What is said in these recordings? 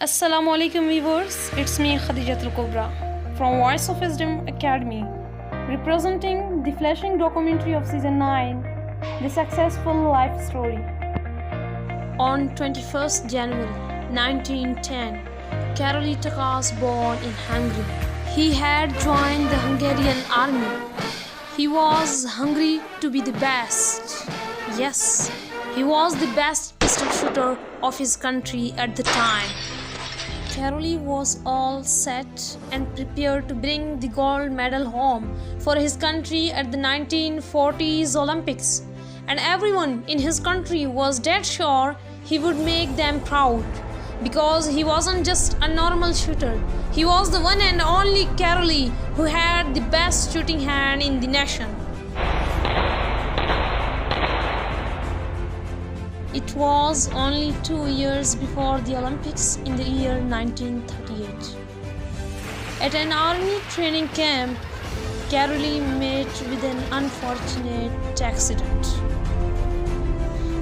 Assalamu alaikum viewers, it's me Khadijatul Kubra from Voice of Wisdom Academy, representing the flashing documentary of season 9, The Successful Life Story. On 21st January 1910, Karloy Takcs born in Hungary. He had joined the Hungarian army. He was hungry to be the best. Yes, he was the best pistol shooter of his country at the time. Karloy was all set and prepared to bring the gold medal home for his country at the 1940s Olympics, and everyone in his country was dead sure he would make them proud, because he wasn't just a normal shooter. He was the one and only Karloy who had the best shooting hand in the nation. It was only 2 years before the Olympics in the year 1938. At an army training camp, Karloy met with an unfortunate accident.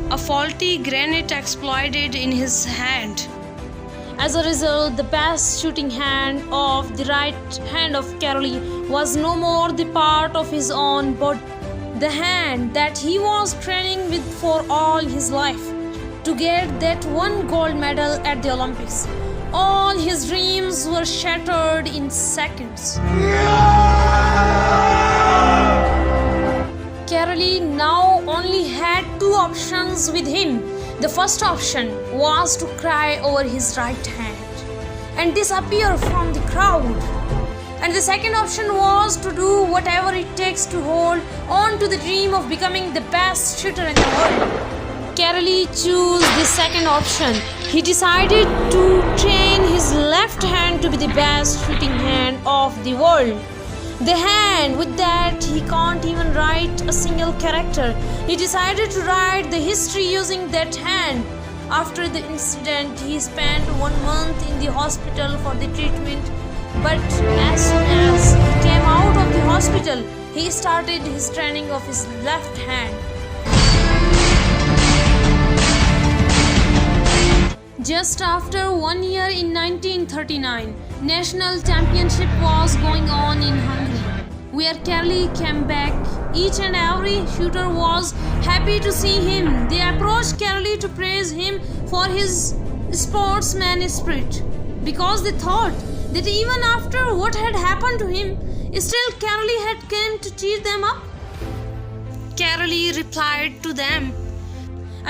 A faulty grenade exploded in his hand. As a result, the best shooting hand of the right hand of Karloy was no more the part of his own body. The hand that he was training with for all his life to get that one gold medal at the Olympics. All his dreams were shattered in seconds. Karloy now only had two options with him. The first option was to cry over his right hand and disappear from the crowd. And the second option was to do whatever it takes to hold on to the dream of becoming the best shooter in the world. Karloy chose the second option. He decided to train his left hand to be the best shooting hand of the world. The hand with that he can't even write a single character. He decided to write the history using that hand. After the incident, he spent 1 month in the hospital for the treatment. But as soon as he came out of the hospital, he started his training of his left hand. Just after 1 year in 1939, National Championship was going on in Hungary, where Karloy came back. Each and every shooter was happy to see him. They approached Karloy to praise him for his sportsman spirit, because they thought that even after what had happened to him, still Karloy had come to cheer them up. Karloy replied to them,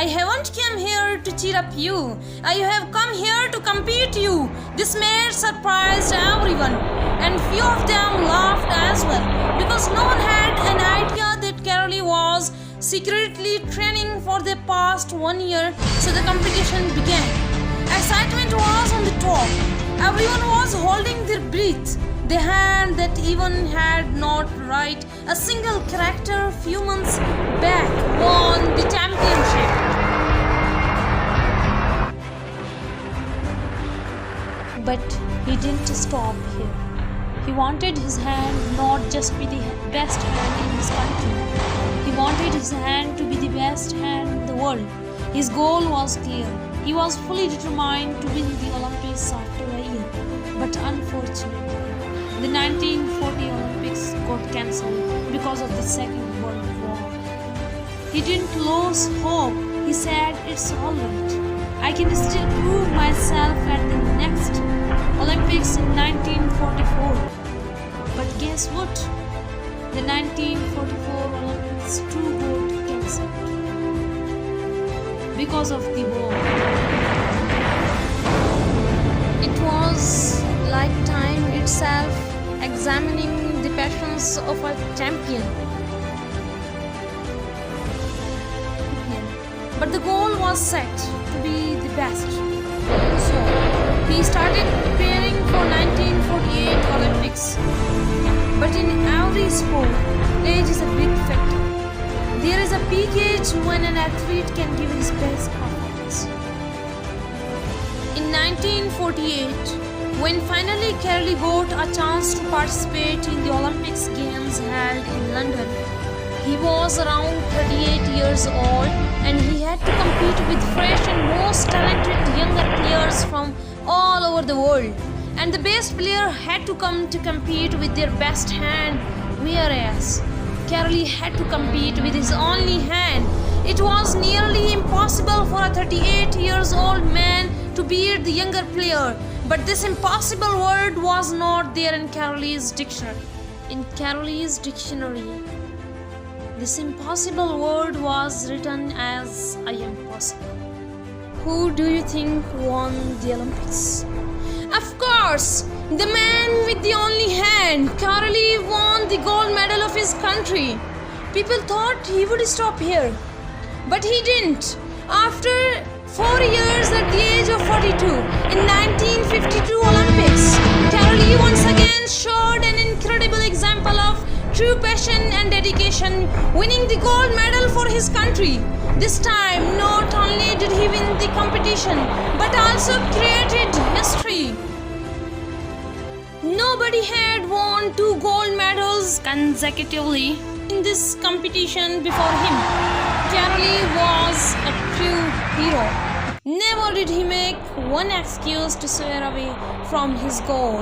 "I haven't come here to cheer up you. I have come here to compete you." This made surprised everyone, and few of them laughed as well, because no one had an idea that Karloy was secretly training for the past 1 year. So the competition began. Excitement was on the top. Everyone was holding their breath. The hand that even had not write a single character few months back won the championship. But he didn't stop here. He wanted his hand not just be the best hand in his country. He wanted his hand to be the best hand in the world. His goal was clear. He was fully determined to win the Olympics after a year. But unfortunately, the 1940 Olympics got cancelled because of the Second World War. He didn't lose hope. He said, "It's alright. I can still prove myself at the next Olympics in 1944. But guess what? The 1944 Olympics too got cancelled because of the war. It was like time itself examining the passions of a champion. But the goal was set to be the best. So he started preparing for 1948 Olympics. But in every sport, age is a big factor. There is a peak age when an athlete can give his best performance. In 1948, when finally Karloy got a chance to participate in the Olympics Games held in London, he was around 38 years old, and he had to compete with fresh and most talented younger players from all over the world, and the best player had to come to compete with their best hand, whereas Karloy had to compete with his only hand. It was nearly impossible for a 38 years old man to beat the younger player, but this impossible word was not there in Karloy's dictionary. In Karloy's dictionary, this impossible word was written as I am possible. Who do you think won the Olympics? Of course, the man with the only hand. Karloy won the gold medal of his country. People thought he would stop here, but he didn't. After 4 years at the age of 42, in 1952 Olympics, Karloy once again showed an incredible example of true passion and dedication, winning the gold medal for his country. This time, not only did he win the competition, but also created history. Nobody had won 2 gold medals consecutively in this competition before him. Karloy was a true hero. Never did he make one excuse to swear away from his goal.